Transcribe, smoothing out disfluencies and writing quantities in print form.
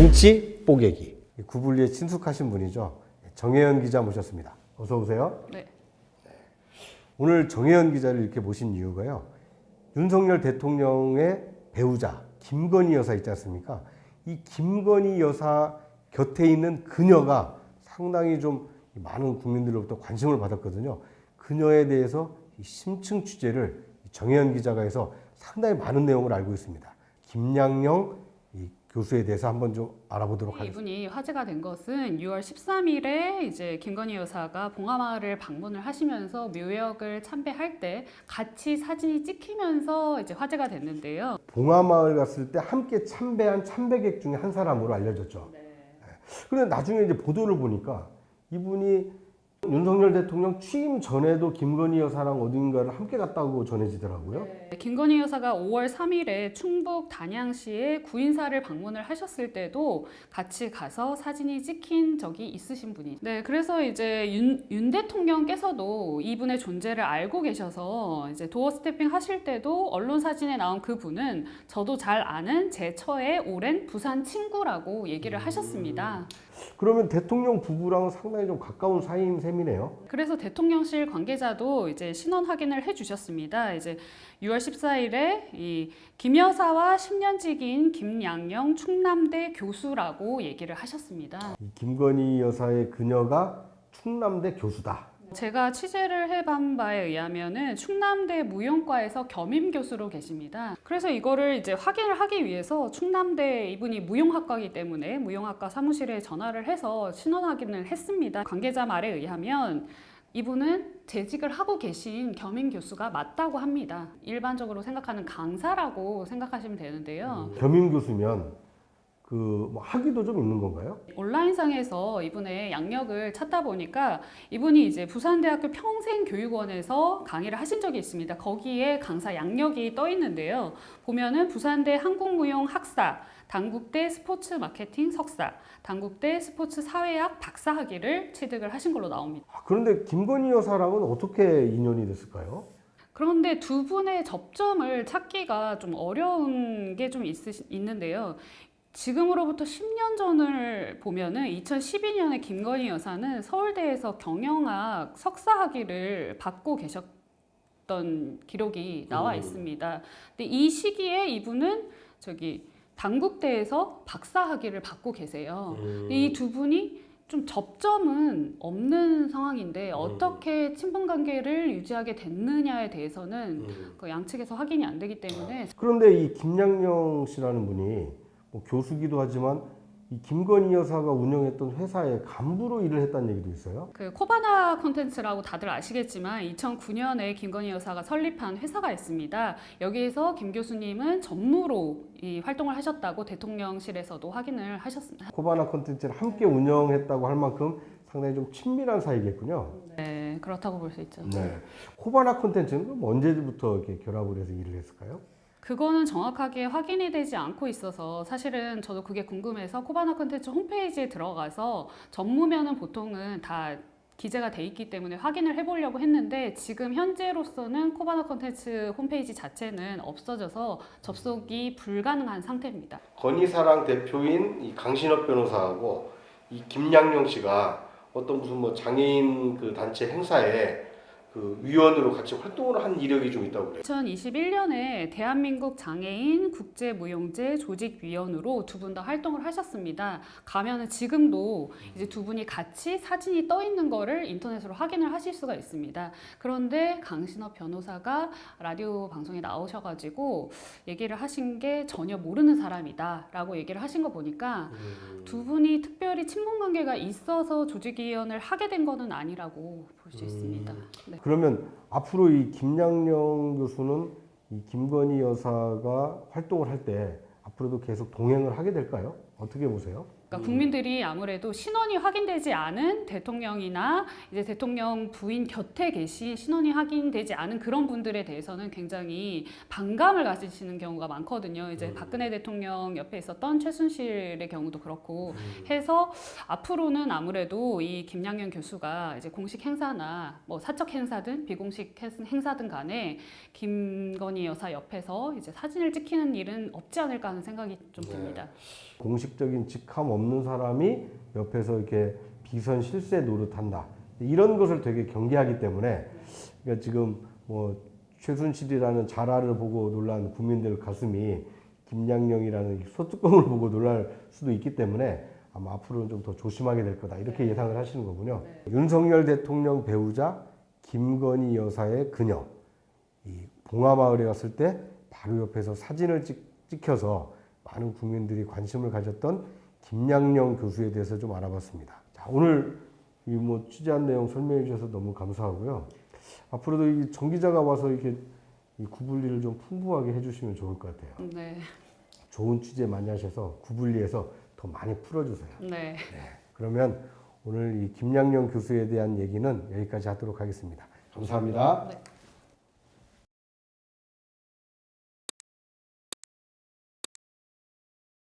정치 뽀개기. 구불리에 친숙하신 분이죠. 정혜연 기자 모셨습니다. 어서 오세요. 네. 오늘 정혜연 기자를 이렇게 모신 이유가요. 윤석열 대통령의 배우자 김건희 여사 있지 않습니까? 이 김건희 여사 곁에 있는 그녀가 상당히 좀 많은 국민들로부터 관심을 받았거든요. 그녀에 대해서 심층 취재를 정혜연 기자가 해서 상당히 많은 내용을 알고 있습니다. 김양영 교수에 대해서 한번 좀 알아보도록 하겠습니다. 이분이 화제가 된 것은 6월 13일에 이제 김건희 여사가 봉하마을을 방문을 하시면서 묘역을 참배할 때 같이 사진이 찍히면서 이제 화제가 됐는데요. 봉하마을 갔을 때 함께 참배한 참배객 중에 한 사람으로 알려졌죠. 네. 그런데 나중에 이제 보도를 보니까 이분이 윤석열 대통령 취임 전에도 김건희 여사랑 어딘가를 함께 갔다고 전해지더라고요. 네. 김건희 여사가 5월 3일에 충북 단양시에 구인사를 방문을 하셨을 때도 같이 가서 사진이 찍힌 적이 있으신 분이죠. 네, 그래서 이제 윤 대통령께서도 이분의 존재를 알고 계셔서 이제 도어 스태핑 하실 때도 언론 사진에 나온 그분은 저도 잘 아는 제 처의 오랜 부산 친구라고 얘기를 하셨습니다. 그러면 대통령 부부랑은 상당히 좀 가까운 사이인 셈이네요. 그래서 대통령실 관계자도 이제 신원 확인을 해주셨습니다. 이제 6월 14일에 이 김 여사와 10년 지기인 김양영 충남대 교수라고 얘기를 하셨습니다. 이 김건희 여사의 그녀가 충남대 교수다. 제가 취재를 해본 바에 의하면은 충남대 무용과에서 겸임 교수로 계십니다. 그래서 이거를 이제 확인을 하기 위해서 충남대 이분이 무용학과이기 때문에 무용학과 사무실에 전화를 해서 신원 확인을 했습니다. 관계자 말에 의하면 이분은 재직을 하고 계신 겸임 교수가 맞다고 합니다. 일반적으로 생각하는 강사라고 생각하시면 되는데요. 겸임 교수면 뭐 학위도 좀 있는 건가요? 온라인상에서 이분의 양력을 찾다 보니까 이분이 이제 부산대학교 평생교육원에서 강의를 하신 적이 있습니다. 거기에 강사 양력이 떠 있는데요. 보면은 부산대 한국무용 학사, 단국대 스포츠 마케팅 석사, 단국대 스포츠 사회학 박사 학위를 취득을 하신 걸로 나옵니다. 그런데 김건희 여사랑은 어떻게 인연이 됐을까요? 그런데 두 분의 접점을 찾기가 좀 어려운 게 좀 있는데요. 지금으로부터 10년 전을 보면은 2012년에 김건희 여사는 서울대에서 경영학 석사 학위를 받고 계셨던 기록이 나와 있습니다. 근데 이 시기에 이분은 단국대에서 박사 학위를 받고 계세요. 이 두 분이 좀 접점은 없는 상황인데 어떻게 친분 관계를 유지하게 됐느냐에 대해서는 그 양측에서 확인이 안 되기 때문에. 그런데 이 김양영 씨라는 분이 뭐 교수기도 하지만 이 김건희 여사가 운영했던 회사의 간부로 일을 했다는 얘기도 있어요. 그 코바나 콘텐츠라고 다들 아시겠지만 2009년에 김건희 여사가 설립한 회사가 있습니다. 여기에서 김 교수님은 전무로 이 활동을 하셨다고 대통령실에서도 확인을 하셨습니다. 코바나 콘텐츠를 함께 운영했다고 할 만큼 상당히 좀 친밀한 사이겠군요. 네, 그렇다고 볼 수 있죠. 네. 코바나 콘텐츠는 그럼 언제부터 이렇게 결합을 해서 일을 했을까요? 그거는 정확하게 확인이 되지 않고 있어서 사실은 저도 그게 궁금해서 코바나 콘텐츠 홈페이지에 들어가서 전무면은 보통은 다 기재가 돼 있기 때문에 확인을 해보려고 했는데 지금 현재로서는 코바나 콘텐츠 홈페이지 자체는 없어져서 접속이 불가능한 상태입니다. 건희사랑 대표인 이 강신업 변호사하고 이 김양영 씨가 어떤 무슨 뭐 장애인 그 단체 행사에 그 위원으로 같이 활동을 한 이력이 좀 있다고 그래요. 2021년에 대한민국 장애인 국제무용제 조직위원으로 두 분 다 활동을 하셨습니다. 가면은 지금도 이제 두 분이 같이 사진이 떠 있는 거를 인터넷으로 확인을 하실 수가 있습니다. 그런데 강신업 변호사가 라디오 방송에 나오셔가지고 얘기를 하신 게 전혀 모르는 사람이다라고 얘기를 하신 거 보니까 두 분이 특별히 친분 관계가 있어서 조직위원을 하게 된 거는 아니라고 볼 수 있습니다. 네. 그러면 앞으로 이 김양영 교수는 이 김건희 여사가 활동을 할 때 앞으로도 계속 동행을 하게 될까요? 어떻게 보세요? 그러니까 국민들이 아무래도 신원이 확인되지 않은 대통령이나 이제 대통령 부인 곁에 계신 신원이 확인되지 않은 그런 분들에 대해서는 굉장히 반감을 가지시는 경우가 많거든요. 이제 박근혜 대통령 옆에 있었던 최순실의 경우도 그렇고 해서 앞으로는 아무래도 이 김양현 교수가 이제 공식 행사나 뭐 사적 행사든 비공식 행사든 간에 김건희 여사 옆에서 이제 사진을 찍히는 일은 없지 않을까 하는 생각이 좀 듭니다. 공식적인 직함 없는 사람이 옆에서 이렇게 비선 실세 노릇한다. 이런 것을 되게 경계하기 때문에 그러니까 지금 뭐 최순실이라는 자라를 보고 놀란 국민들 가슴이 김양령이라는 소뚜껑을 보고 놀랄 수도 있기 때문에 아마 앞으로는 좀 더 조심하게 될 거다. 이렇게 예상을 하시는 거군요. 윤석열 대통령 배우자 김건희 여사의 그녀. 이 봉화마을에 갔을 때 바로 옆에서 사진을 찍혀서 많은 국민들이 관심을 가졌던 김양령 교수에 대해서 좀 알아봤습니다. 자, 오늘 이 뭐 취재한 내용 설명해 주셔서 너무 감사하고요. 앞으로도 이 정 기자가 와서 이렇게 이 구불리를 좀 풍부하게 해주시면 좋을 것 같아요. 네. 좋은 취재 많이 하셔서 구불리에서 더 많이 풀어주세요. 네. 그러면 오늘 이 김양령 교수에 대한 얘기는 여기까지 하도록 하겠습니다. 감사합니다. 네.